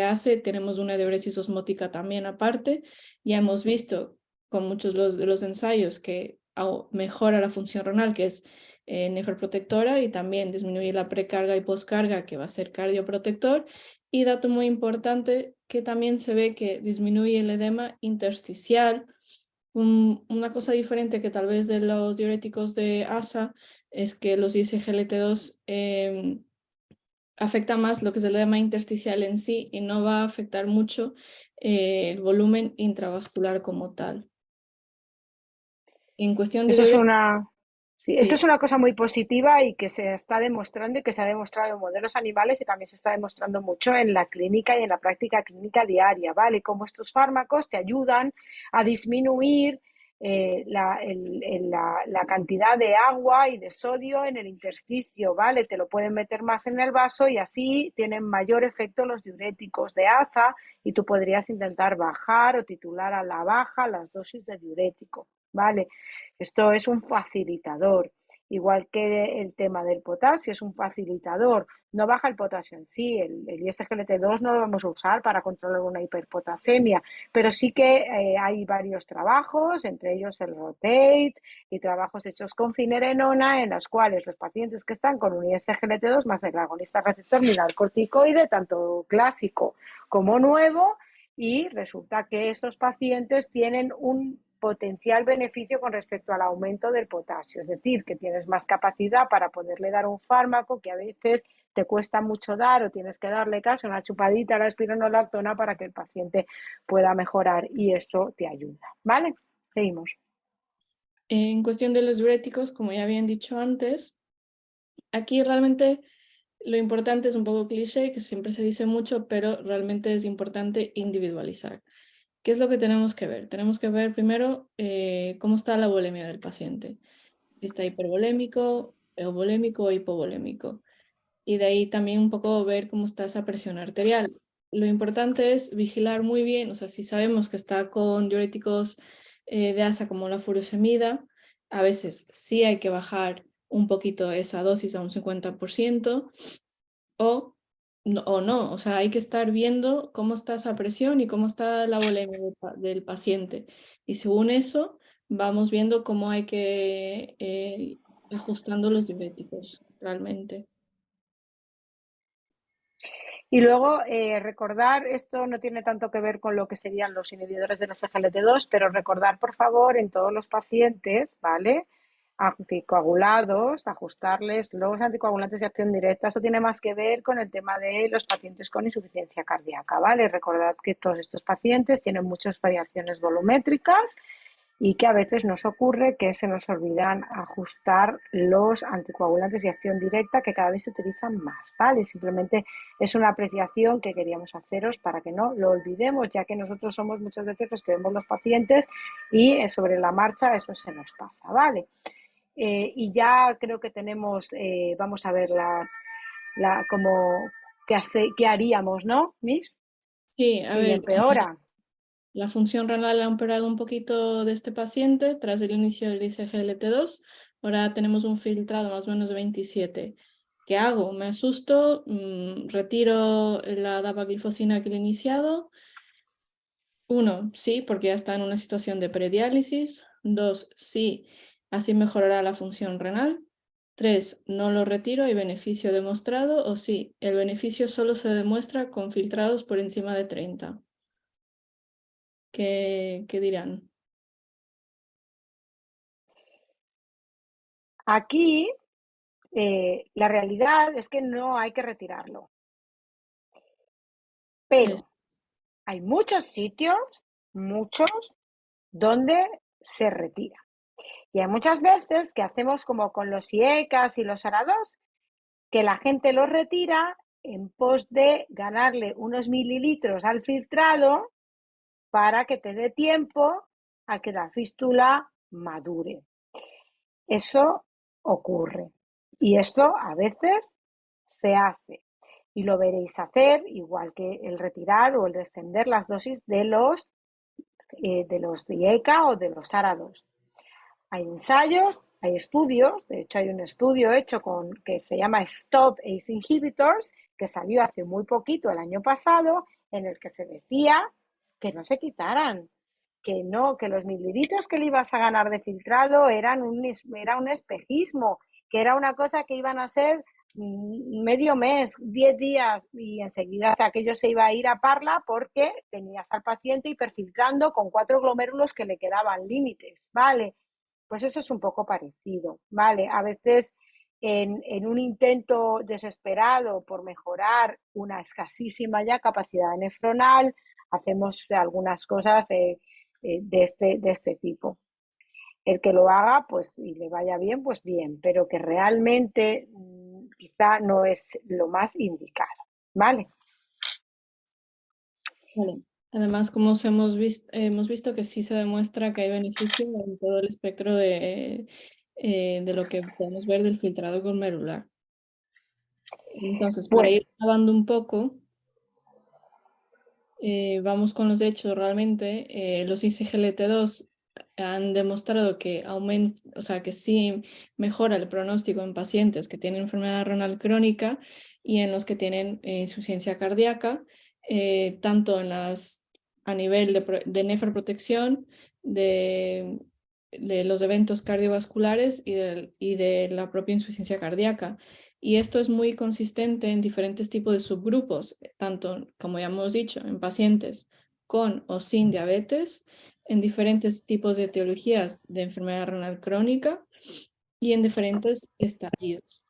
hace, tenemos una diuresis osmótica también aparte. Ya hemos visto con muchos de los ensayos que mejora la función renal, que es nefroprotectora, y también disminuye la precarga y poscarga, que va a ser cardioprotector. Y dato muy importante, que también se ve que disminuye el edema intersticial. Una cosa diferente que tal vez de los diuréticos de ASA es que los ISGLT2 afecta más lo que es el edema intersticial en sí y no va a afectar mucho el volumen intravascular como tal. En cuestión de Eso es diuréticos, sí, esto sí. es una cosa muy positiva y que se está demostrando y que se ha demostrado en modelos animales y también se está demostrando mucho en la clínica y en la práctica clínica diaria, ¿vale? Cómo estos fármacos te ayudan a disminuir la cantidad de agua y de sodio en el intersticio, ¿vale? Te lo pueden meter más en el vaso y así tienen mayor efecto los diuréticos de ASA y tú podrías intentar bajar o titular a la baja las dosis de diurético, ¿vale? Esto es un facilitador. Igual que el tema del potasio, es un facilitador. No baja el potasio en sí, el ISGLT2 no lo vamos a usar para controlar una hiperpotasemia, pero sí que hay varios trabajos, entre ellos el ROTATE y trabajos hechos con finerenona, en los cuales los pacientes que están con un ISGLT2 más el agonista receptor mineralocorticoide, tanto clásico como nuevo, y resulta que estos pacientes tienen un potencial beneficio con respecto al aumento del potasio, es decir, que tienes más capacidad para poderle dar un fármaco que a veces te cuesta mucho dar o tienes que darle casi una chupadita a la espironolactona para que el paciente pueda mejorar y esto te ayuda, ¿vale? Seguimos. En cuestión de los diuréticos, como ya habían dicho antes, aquí realmente lo importante es un poco cliché, que siempre se dice mucho, pero realmente es importante individualizar. ¿Qué es lo que tenemos que ver? Tenemos que ver primero cómo está la volemia del paciente. Si está hipervolémico, euvolémico o hipovolémico. Y de ahí también un poco ver cómo está esa presión arterial. Lo importante es vigilar muy bien, o sea, si sabemos que está con diuréticos de ASA como la furosemida, a veces sí hay que bajar un poquito esa dosis a un 50% o no, o sea, hay que estar viendo cómo está esa presión y cómo está la volemia del paciente. Y según eso, vamos viendo cómo hay que ajustando los diuréticos realmente. Y luego recordar, esto no tiene tanto que ver con lo que serían los inhibidores de la SGLT2, pero recordar, por favor, en todos los pacientes, ¿vale? Anticoagulados, ajustarles los anticoagulantes de acción directa. Eso tiene más que ver con el tema de los pacientes con insuficiencia cardíaca, ¿vale? Recordad que todos estos pacientes tienen muchas variaciones volumétricas y que a veces nos ocurre que se nos olvidan ajustar los anticoagulantes de acción directa que cada vez se utilizan más, ¿vale? Simplemente es una apreciación que queríamos haceros para que no lo olvidemos, ya que nosotros somos muchas veces los que vemos los pacientes y sobre la marcha eso se nos pasa, ¿vale? Y ya creo que tenemos, vamos a ver como qué haríamos, ¿no, Miss? Sí, a Si ver, empeora. la función renal ha empeorado un poquito de este paciente tras el inicio del ISGLT2. Ahora tenemos un filtrado más o menos de 27. ¿Qué hago? ¿Me asusto? ¿Retiro la dapaglifosina que le he iniciado? 1, sí, porque ya está en una situación de prediálisis. 2, sí, así mejorará la función renal. 3, no lo retiro, hay beneficio demostrado. O sí, el beneficio solo se demuestra con filtrados por encima de 30. ¿Qué dirán? Aquí la realidad es que no hay que retirarlo, Es- pero hay muchos, donde se retira. Y hay muchas veces que hacemos como con los IECAs y los ARA2, que la gente los retira en pos de ganarle unos mililitros al filtrado para que te dé tiempo a que la fístula madure. Eso ocurre. Y esto a veces se hace. Y lo veréis hacer, igual que el retirar o el descender las dosis de los DIECA o de los ARA2. Hay ensayos, hay estudios, de hecho hay un estudio hecho que se llama Stop ACE Inhibitors, que salió hace muy poquito, el año pasado, en el que se decía que no se quitaran, que no, que los mililitros que le ibas a ganar de filtrado era un espejismo, que era una cosa que iban a ser medio mes, 10 días y enseguida, o sea, aquello se iba a ir a parla porque tenías al paciente hiperfiltrando con 4 glomérulos que le quedaban límites, ¿vale? Pues eso es un poco parecido, ¿vale? A veces en un intento desesperado por mejorar una escasísima ya capacidad nefronal, hacemos algunas cosas de este tipo. El que lo haga, pues, y le vaya bien, pues bien, pero que realmente quizá no es lo más indicado, ¿vale? Vale. Además, como hemos visto que sí se demuestra que hay beneficio en todo el espectro de lo que podemos ver del filtrado glomerular. Entonces, para Bueno, ir acabando un poco, vamos con los hechos realmente. Los ISGLT2 han demostrado que o sea, que sí mejora el pronóstico en pacientes que tienen enfermedad renal crónica y en los que tienen insuficiencia cardíaca, tanto a nivel de nefroprotección, de, de los eventos cardiovasculares y de la propia insuficiencia cardíaca. Y esto es muy consistente en diferentes tipos de subgrupos, tanto, como ya hemos dicho, en pacientes con o sin diabetes, en diferentes tipos de etiologías de enfermedad renal crónica y en diferentes estadios.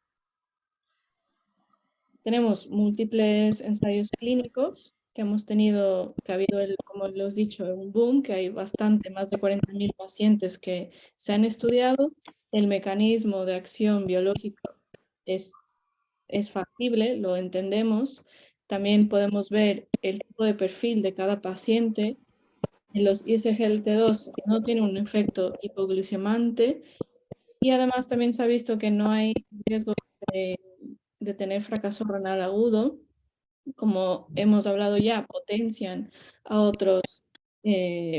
Tenemos múltiples ensayos clínicos que hemos tenido, que ha habido, como les he dicho, un boom, que hay más de 40.000 pacientes que se han estudiado. El mecanismo de acción biológico es factible, lo entendemos. También podemos ver el tipo de perfil de cada paciente. En los ISGLT2 no tiene un efecto hipoglucemante y además también se ha visto que no hay riesgo de, de tener fracaso renal agudo. Como hemos hablado ya, potencian a otros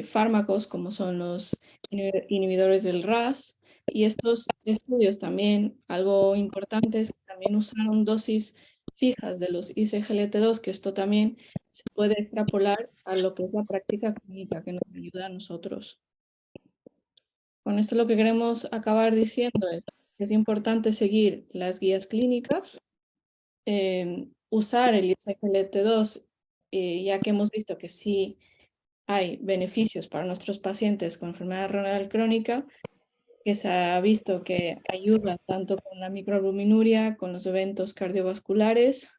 fármacos como son los inhibidores del RAS. Y estos estudios también, algo importante es que también usaron dosis fijas de los ISGLT2, que esto también se puede extrapolar a lo que es la práctica clínica que nos ayuda a nosotros. Con esto lo que queremos acabar diciendo es que es importante seguir las guías clínicas, usar el ISGLT2, ya que hemos visto que sí hay beneficios para nuestros pacientes con enfermedad renal crónica, que se ha visto que ayuda tanto con la microalbuminuria, con los eventos cardiovasculares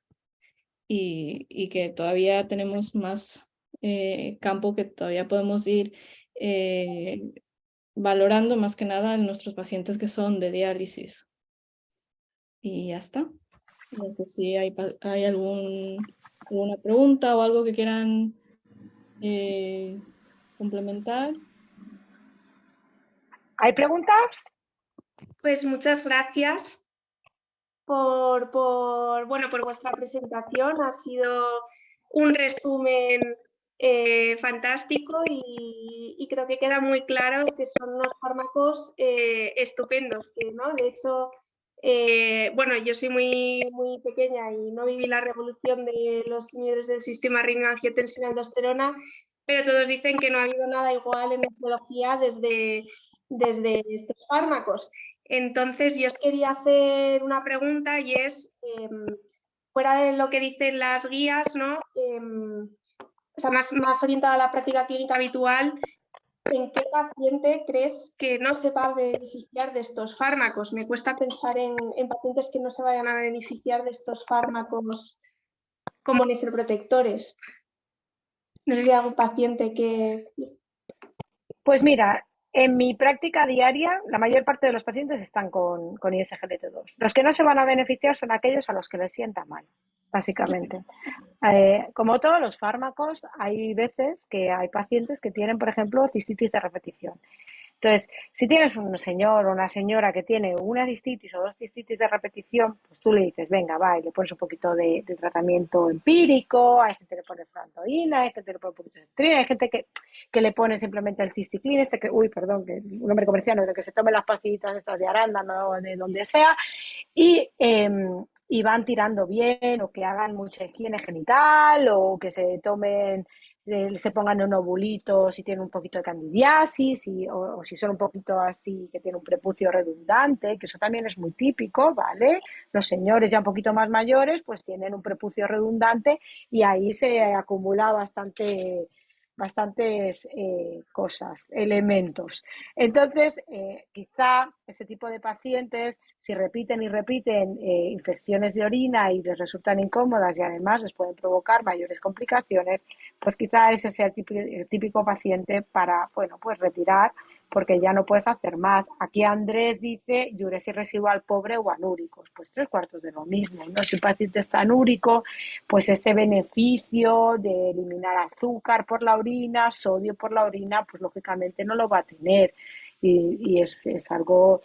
y que todavía tenemos más campo que todavía podemos ir valorando más que nada en nuestros pacientes que son de diálisis. Y ya está. No sé si hay alguna pregunta o algo que quieran complementar. ¿hay preguntas? Pues muchas gracias bueno, por vuestra presentación. Ha sido un resumen fantástico y creo que queda muy claro que son unos fármacos estupendos. Que, ¿no? De hecho, bueno, yo soy muy pequeña y no viví la revolución de los inhibidores del sistema renina-angiotensina-aldosterona, pero todos dicen que no ha habido nada igual en nefrología desde estos fármacos. Entonces, yo os quería hacer una pregunta y es, fuera de lo que dicen las guías, ¿no? O sea, más orientada a la práctica clínica habitual, ¿en qué paciente crees que no se va a beneficiar de estos fármacos? Me cuesta pensar en pacientes que no se vayan a beneficiar de estos fármacos como nefroprotectores. No sé si hay algún paciente que... Pues mira, en mi práctica diaria, la mayor parte de los pacientes están con ISGLT2. Los que no se van a beneficiar son aquellos a los que les sienta mal, básicamente. Como todos los fármacos, hay veces que hay pacientes que tienen, por ejemplo, cistitis de repetición. Entonces, si tienes un señor o una señora que tiene una cistitis o dos cistitis de repetición, pues tú le dices, venga, va, y le pones un poquito de tratamiento empírico, hay gente que le pone frantoína, hay gente que le pone un poquito de trina, hay gente que le pone simplemente el cisticlin, perdón, que un nombre comercial, de que se tome las pastillitas estas de arándano, de donde sea, y van tirando bien, o que hagan mucha higiene genital, o que se tomen se pongan en ovulitos si tienen un poquito de candidiasis o si son un poquito así que tienen un prepucio redundante, que eso también es muy típico, ¿vale? Los señores ya un poquito más mayores pues tienen un prepucio redundante y ahí se acumula bastantes cosas, elementos. Entonces, quizá ese tipo de pacientes, si repiten y repiten infecciones de orina y les resultan incómodas y además les pueden provocar mayores complicaciones, pues quizá ese sea el típico paciente para, bueno, pues retirar porque ya no puedes hacer más. Aquí Andrés dice diuresis residual pobre o anúricos, pues 3/4 de lo mismo, ¿no? Si un paciente está anúrico, pues ese beneficio de eliminar azúcar por la orina, sodio por la orina, pues lógicamente no lo va a tener. Y es algo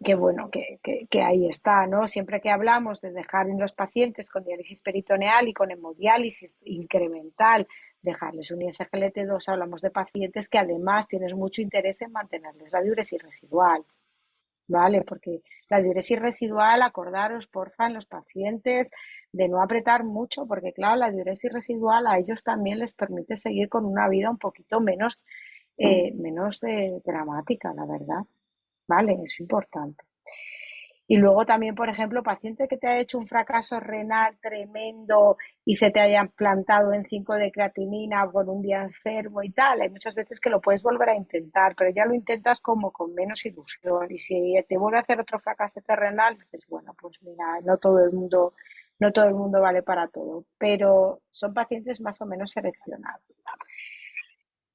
que bueno, que ahí está, ¿no? Siempre que hablamos de dejar en los pacientes con diálisis peritoneal y con hemodiálisis incremental, dejarles un ISGLT2, hablamos de pacientes que además tienes mucho interés en mantenerles la diuresis residual, ¿vale? Porque la diuresis residual, acordaros, porfa, en los pacientes de no apretar mucho, porque claro, la diuresis residual a ellos también les permite seguir con una vida un poquito menos dramática, la verdad. ¿Vale? Es importante. Y luego también, por ejemplo, paciente que te ha hecho un fracaso renal tremendo y se te hayan plantado en 5 de creatinina por un día enfermo y tal, hay muchas veces que lo puedes volver a intentar, pero ya lo intentas como con menos ilusión. Y si te vuelve a hacer otro fracaso renal, dices, bueno, pues mira, no todo el mundo vale para todo, pero son pacientes más o menos seleccionados.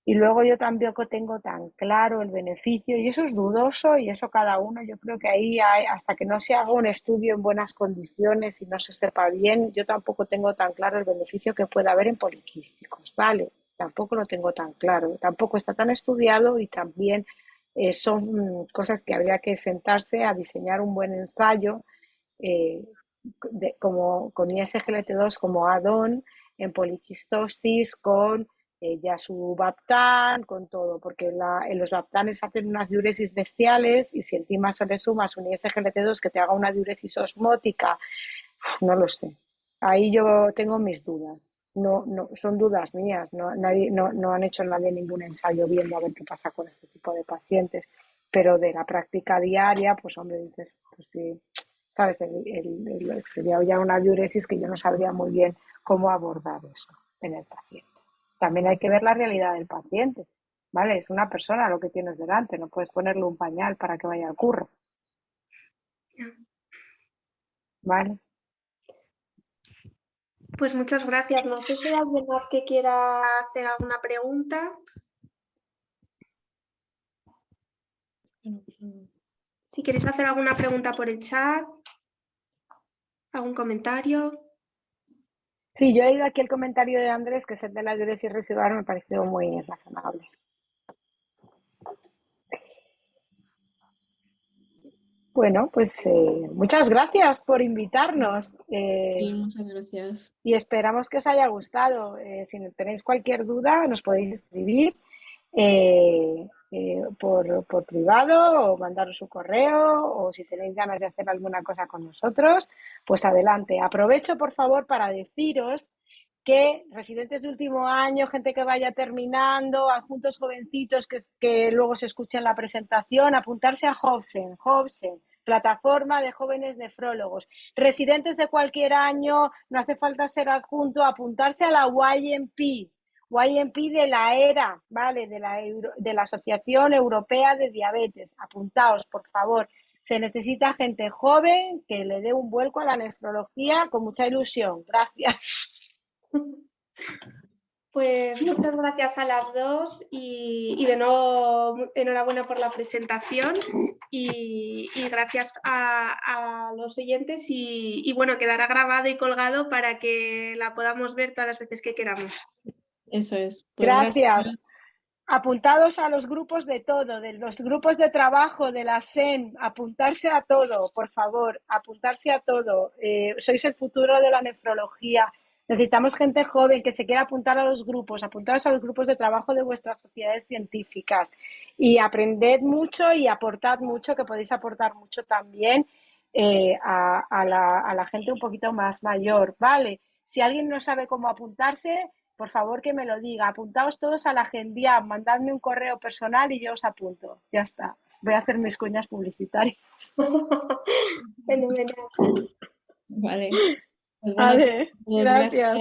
Y luego yo tampoco tengo tan claro el beneficio, y eso es dudoso, y eso cada uno, yo creo que ahí hasta que no se haga un estudio en buenas condiciones y no se sepa bien, yo tampoco tengo tan claro el beneficio que puede haber en poliquísticos, ¿vale? Tampoco lo tengo tan claro, tampoco está tan estudiado y también son cosas que habría que sentarse a diseñar un buen ensayo eh, como con ISGLT2 como add-on en poliquistosis con ya su Baptan, con todo, porque en los Baptanes hacen unas diuresis bestiales y si encima se le sumas un ISGLT2 que te haga una diuresis osmótica, no lo sé. Ahí yo tengo mis dudas. No, son dudas mías. No han hecho nadie ningún ensayo viendo a ver qué pasa con este tipo de pacientes. Pero de la práctica diaria, pues hombre, dices, pues sí, sabes, sería ya una diuresis que yo no sabría muy bien cómo abordar eso en el paciente. También hay que ver la realidad del paciente, ¿vale? Es una persona lo que tienes delante, no puedes ponerle un pañal para que vaya al curro, ¿vale? Pues muchas gracias. No sé si hay alguien más que quiera hacer alguna pregunta. Si queréis hacer alguna pregunta por el chat, algún comentario. Sí, yo he oído aquí el comentario de Andrés, que es el de la diuresis residual, me pareció muy razonable. Bueno, pues muchas gracias por invitarnos. Sí, muchas gracias. Y esperamos que os haya gustado. Si tenéis cualquier duda, nos podéis escribir por privado o mandaros un correo, o si tenéis ganas de hacer alguna cosa con nosotros, pues adelante. Aprovecho, por favor, para deciros que residentes de último año, gente que vaya terminando, adjuntos jovencitos que luego se escuchen la presentación, apuntarse a Hobson, plataforma de jóvenes nefrólogos. Residentes de cualquier año, no hace falta ser adjunto, apuntarse a la YNP de la ERA, ¿vale? De la Asociación Europea de Diabetes. Apuntaos, por favor. Se necesita gente joven que le dé un vuelco a la nefrología con mucha ilusión. Gracias. Pues muchas gracias a las dos y de nuevo enhorabuena por la presentación y gracias a los oyentes y bueno, quedará grabado y colgado para que la podamos ver todas las veces que queramos. Eso es. Pues gracias. Apuntados a los grupos de todo, de los grupos de trabajo, de la SEN, apuntarse a todo, por favor, apuntarse a todo. Sois el futuro de la nefrología. Necesitamos gente joven que se quiera apuntar a los grupos, apuntaros a los grupos de trabajo de vuestras sociedades científicas y aprended mucho y aportad mucho, que podéis aportar mucho también a la gente un poquito más mayor, ¿vale? Si alguien no sabe cómo apuntarse, por favor que me lo diga. Apuntaos todos a la agendia, mandadme un correo personal y yo os apunto. Ya está. Voy a hacer mis cuñas publicitarias. Fenomenal. Vale. Pues Vale, gracias. gracias.